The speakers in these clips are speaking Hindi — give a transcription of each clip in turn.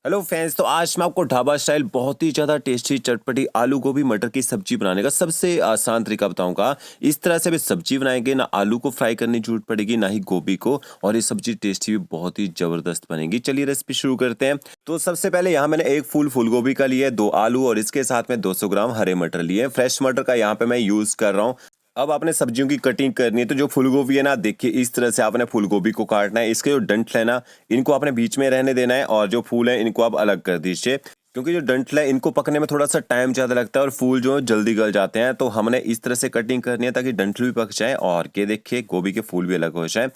हेलो फ्रेंड्स, तो आज मैं आपको ढाबा स्टाइल बहुत ही ज़्यादा टेस्टी चटपटी आलू गोभी मटर की सब्जी बनाने का सबसे आसान तरीका बताऊंगा। इस तरह से भी सब्जी बनाएंगे ना, आलू को फ्राई करने की जरूरत पड़ेगी ना ही गोभी को, और ये सब्जी टेस्टी भी बहुत ही ज़बरदस्त बनेगी। चलिए रेसिपी शुरू करते हैं। तो सबसे पहले यहाँ मैंने एक फूल गोभी का लिया है, 2 आलू और इसके साथ में 200 ग्राम हरे मटर लिए। फ्रेश मटर का यहाँ पे मैं यूज़ कर रहा हूँ। अब आपने सब्जियों की कटिंग करनी है, तो जो फूलगोभी है ना, देखिए इस तरह से आपने फूलगोभी को काटना है। इसके जो डंठल है ना, इनको आपने बीच में रहने देना है, और जो फूल है इनको आप अलग कर दीजिए, क्योंकि जो डंठल है इनको पकने में थोड़ा सा टाइम ज़्यादा लगता है और फूल जो है जल्दी गल जाते हैं। तो हमने इस तरह से कटिंग करनी है ताकि डंठल भी पक जाए और ये देखिए गोभी के फूल भी अलग हो जाए।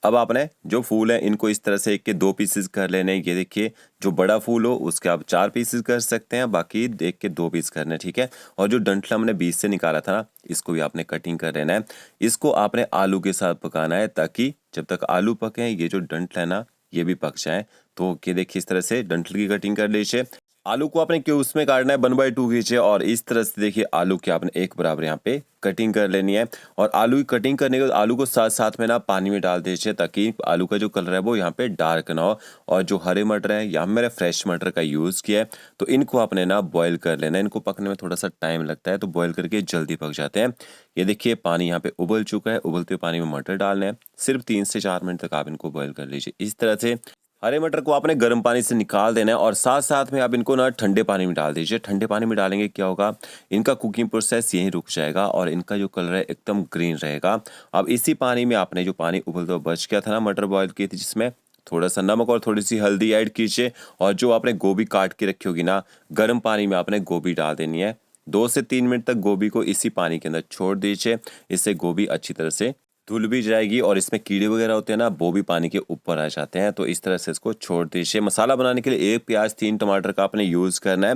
अब आपने जो फूल है इनको इस तरह से एक के 2 पीसेस कर लेने हैं। ये देखिए, जो बड़ा फूल हो उसके आप 4 पीसेस कर सकते हैं, बाकी देख के 2 पीस करने, ठीक है। और जो डंठल हमने बीच से निकाला था ना, इसको भी आपने कटिंग कर लेना है। इसको आपने आलू के साथ पकाना है, ताकि जब तक आलू पके ये जो डंठल है ना ये भी पक जाए। तो ये देखिए इस तरह से डंठल की कटिंग कर लीजिए। आलू को आपने क्यूब्स में काटना है, 1/2 कीजिए, और इस तरह से देखिए आलू की आपने एक बराबर यहाँ पे कटिंग कर लेनी है। और आलू की कटिंग करने के बाद आलू को साथ साथ में ना पानी में डाल दीजिए, ताकि आलू का जो कलर है वो यहाँ पे डार्क ना हो। और जो हरे मटर है, यहाँ मैंने फ्रेश मटर का यूज़ किया है, तो इनको आपने ना बॉईल कर लेना है। इनको पकने में थोड़ा सा टाइम लगता है, तो बॉईल करके जल्दी पक जाते हैं। ये देखिए पानी यहाँ पे उबल चुका है, उबलते पानी में मटर डालने हैं। सिर्फ 3 से 4 मिनट तक आप इनको बॉईल कर लीजिए। इस तरह से हरे मटर को आपने गर्म पानी से निकाल देना है, और साथ साथ में आप इनको ना ठंडे पानी में डाल दीजिए। ठंडे पानी में डालेंगे क्या होगा, इनका कुकिंग प्रोसेस यहीं रुक जाएगा और इनका जो कलर है एकदम ग्रीन रहेगा। अब इसी पानी में आपने जो पानी उबलता हुआ बच गया था ना, मटर बॉयल की थी, जिसमें थोड़ा सा नमक और थोड़ी सी हल्दी ऐड कीजिए। और जो आपने गोभी काट के रखी होगी ना, गर्म पानी में आपने गोभी डाल देनी है। 2 से 3 मिनट तक गोभी को इसी पानी के अंदर छोड़ दीजिए। इससे गोभी अच्छी तरह से धुल भी जाएगी, और इसमें कीड़े वगैरह होते हैं ना, वो भी पानी के ऊपर आ जाते हैं। तो इस तरह से इसको छोड़ दीजिए। मसाला बनाने के लिए 1 प्याज 3 टमाटर का आपने यूज़ करना है।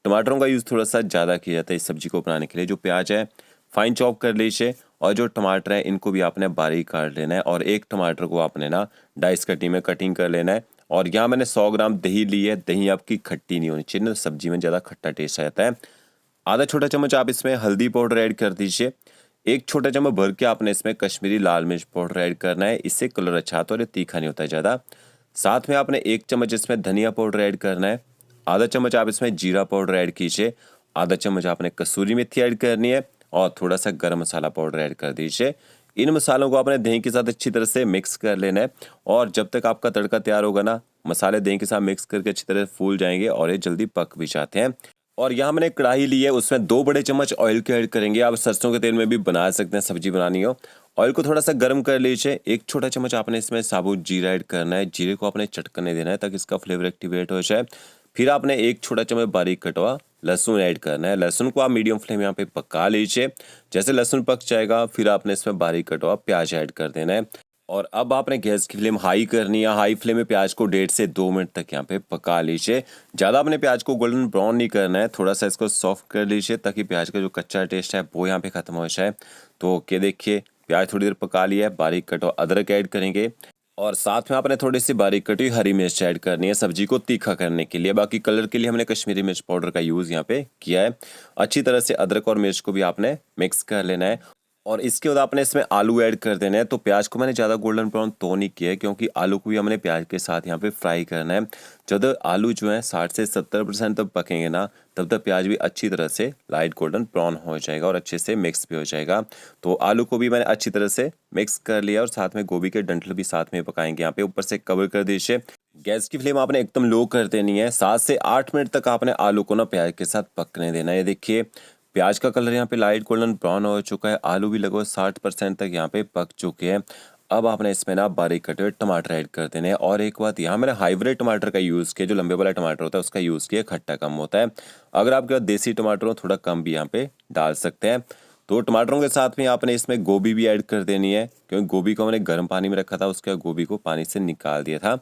टमाटरों का यूज़ थोड़ा सा ज़्यादा किया जाता है इस सब्जी को बनाने के लिए। जो प्याज है फाइन चॉप कर लीजिए, और जो टमाटर है इनको भी आपने बारीक काट लेना है। और एक टमाटर को आपने ना डाइस कटी में कटिंग कर लेना है। और यहाँ मैंने 100 ग्राम दही ली है। दही आपकी खट्टी नहीं होनी चाहिए ना, सब्जी में ज़्यादा खट्टा टेस्ट आ जाता है। आधा छोटा चम्मच आप इसमें हल्दी पाउडर ऐड कर दीजिए। 1 छोटा चम्मच भर के आपने इसमें कश्मीरी लाल मिर्च पाउडर ऐड करना है। इससे कलर अच्छा आता है और ये तीखा नहीं होता है ज़्यादा। साथ में आपने 1 चम्मच इसमें धनिया पाउडर ऐड करना है। आधा चम्मच आप इसमें जीरा पाउडर ऐड कीजिए। आधा चम्मच आपने कसूरी मेथी ऐड करनी है, और थोड़ा सा गरम मसाला पाउडर ऐड कर दीजिए। इन मसालों को आपने दही के साथ अच्छी तरह से मिक्स कर लेना है। और जब तक आपका तड़का तैयार होगा ना, मसाले दही के साथ मिक्स करके अच्छी तरह से फूल जाएंगे और ये जल्दी पक भी जाते हैं। और यहाँ मैंने कढ़ाई ली है, उसमें 2 बड़े चम्मच ऑयल के ऐड करेंगे। आप सरसों के तेल में भी बना सकते हैं, सब्जी बनानी हो। ऑयल को थोड़ा सा गर्म कर लीजिए। 1 छोटा चम्मच आपने इसमें साबुत जीरा ऐड करना है। जीरे को आपने चटकने देना है ताकि इसका फ्लेवर एक्टिवेट हो जाए। फिर आपने 1 छोटा चम्मच बारीक कटवा लहसुन ऐड करना है। लहसुन को आप मीडियम फ्लेम यहाँ पे पका लीजिए। जैसे लहसुन पक जाएगा, फिर आपने इसमें बारीक कटवा प्याज ऐड कर देना है। और अब आपने गैस की फ्लेम हाई करनी है। हाई फ्लेम में प्याज को 1.5 से 2 मिनट तक यहाँ पे पका लीजिए। ज़्यादा आपने प्याज को गोल्डन ब्राउन नहीं करना है, थोड़ा सा इसको सॉफ्ट कर लीजिए, ताकि प्याज का जो कच्चा टेस्ट है वो यहाँ पे ख़त्म हो जाए। तो क्या देखिए, प्याज थोड़ी देर पका लिया है। बारीक कटा अदरक ऐड करेंगे, और साथ में आपने थोड़ी सी बारीक कटी हरी मिर्च ऐड करनी है, सब्जी को तीखा करने के लिए। बाकी कलर के लिए हमने कश्मीरी मिर्च पाउडर का यूज़ यहाँ पे किया है। अच्छी तरह से अदरक और मिर्च को भी आपने मिक्स कर लेना है। और इसके बाद आपने इसमें आलू ऐड कर देना है। तो प्याज को मैंने ज़्यादा गोल्डन ब्राउन तो नहीं किया है, क्योंकि आलू को भी हमने प्याज के साथ यहाँ पे फ्राई करना है। जब तक आलू जो है 60 से 70% तक पकेंगे ना, तब तक प्याज भी अच्छी तरह से लाइट गोल्डन ब्राउन हो जाएगा और अच्छे से मिक्स भी हो जाएगा। तो आलू को भी मैंने अच्छी तरह से मिक्स कर लिया, और साथ में गोभी के डंठल भी साथ में पकाएंगे। यहाँ पे ऊपर से कवर कर दीजिए। गैस की फ्लेम आपने एकदम लो कर देनी है। 7 से 8 मिनट तक आपने आलू को ना प्याज के साथ पकने देना है। ये देखिए, प्याज का कलर यहाँ पे लाइट गोल्डन ब्राउन हो चुका है। आलू भी लगभग 60% तक यहाँ पे पक चुके हैं। अब आपने इसमें ना बारीक कटे हुए टमाटर ऐड कर देने हैं। और एक बात, यहाँ मैंने हाइब्रिड टमाटर का यूज़ किया, जो लंबे वाला टमाटर होता है उसका यूज़ किया, खट्टा कम होता है। अगर आपके पास देसी टमाटर हो, थोड़ा कम भी यहाँ पे डाल सकते हैं। तो टमाटरों के साथ में आपने इसमें गोभी भी ऐड कर देनी है, क्योंकि गोभी को मैंने गर्म पानी में रखा था, उसके बाद गोभी को पानी से निकाल दिया था।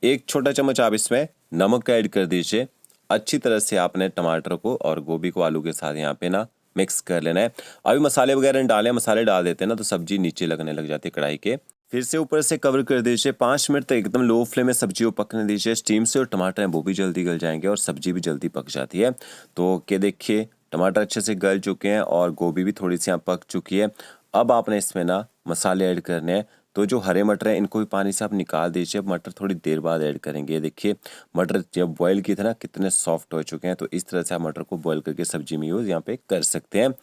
1 छोटा चम्मच आप इसमें नमक का ऐड कर दीजिए। अच्छी तरह से आपने टमाटर को और गोभी को आलू के साथ यहाँ पे ना मिक्स कर लेना है। अभी मसाले वगैरह नहीं डाले, मसाले डाल देते हैं ना तो सब्जी नीचे लगने लग जाती है कढ़ाई के। फिर से ऊपर से कवर कर दीजिए। 5 मिनट तक एकदम लो फ्लेम में सब्जी को पकने दीजिए स्टीम से, और टमाटर हैं वो भी जल्दी गल जाएंगे और सब्जी भी जल्दी पक जाती है। तो क्या देखिए, टमाटर अच्छे से गल चुके हैं और गोभी भी थोड़ी सी यहाँ पक चुकी है। अब आपने इसमें ना मसाले ऐड करने हैं। तो जो हरे मटर हैं इनको भी पानी से आप निकाल दीजिए। अब मटर थोड़ी देर बाद ऐड करेंगे। ये देखिए मटर जब बॉयल किए थे ना कितने सॉफ्ट हो चुके हैं। तो इस तरह से आप मटर को बॉयल करके सब्जी में यूज़ यहाँ पे कर सकते हैं।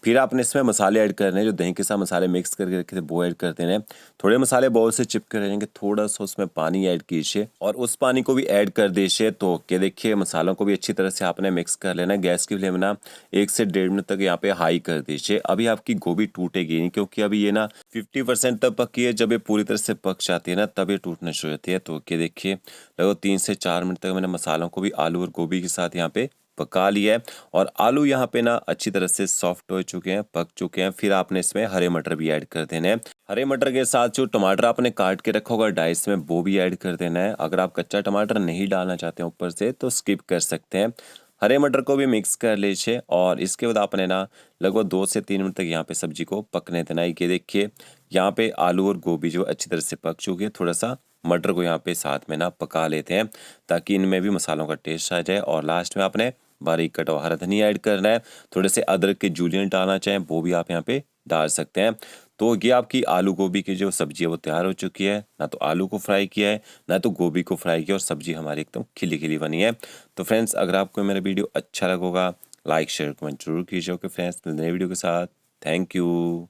फिर आपने इसमें मसाले ऐड करने हैं, जो दही के साथ मसाले मिक्स करके रखे थे वो ऐड कर देने हैं। थोड़े मसाले बाउल से चिपके रहेंगे, थोड़ा सा उसमें पानी ऐड कीजिए और उस पानी को भी ऐड कर दीजिए। तो क्या देखिए मसालों को भी अच्छी तरह से आपने मिक्स कर लेना है। गैस की फ्लेम ना 1 से 1.5 मिनट तक यहाँ पे हाई कर दीजिए। अभी आपकी गोभी टूटेगी नहीं, क्योंकि अभी ये ना 50% तक पकी है। जब ये पूरी तरह से पक जाती है ना तब ये टूटने शुरू होती है। तो क्या देखिए लगभग 3 से 4 मिनट तक मैंने मसालों को भी आलू और गोभी के साथ यहाँ पे पका लिया है और आलू यहाँ पे ना अच्छी तरह से सॉफ्ट हो चुके हैं, पक चुके हैं। फिर आपने इसमें हरे मटर भी ऐड कर देने हैं। हरे मटर के साथ जो टमाटर आपने काट के रखा होगा डाइस में वो भी ऐड कर देना है। अगर आप कच्चा टमाटर नहीं डालना चाहते हैं ऊपर से तो स्किप कर सकते हैं। हरे मटर को भी मिक्स कर लीजिए और इसके बाद आपने ना लगभग 2 से 3 मिनट तक यहाँ पे सब्जी को पकने देना है। ये देखिए यहाँ पे आलू और गोभी जो अच्छी तरह से पक चुकी है। थोड़ा सा मटर को यहाँ पे साथ में ना पका लेते हैं ताकि इनमें भी मसालों का टेस्ट आ जाए। और लास्ट में आपने बारीक कटा हुआ हरा धनिया ऐड करना है। थोड़े से अदरक के जूलियन डालना चाहें वो भी आप यहाँ पे डाल सकते हैं। तो ये आपकी आलू गोभी की जो सब्जी है वो तैयार हो चुकी है। ना तो आलू को फ्राई किया है ना तो गोभी को फ्राई किया और सब्जी हमारी एकदम खिली खिली बनी है। तो फ्रेंड्स अगर आपको मेरा वीडियो अच्छा लगा होगा लाइक शेयर कमेंट जरूर कीजिए। ओके फ्रेंड्स, नए वीडियो के साथ थैंक यू।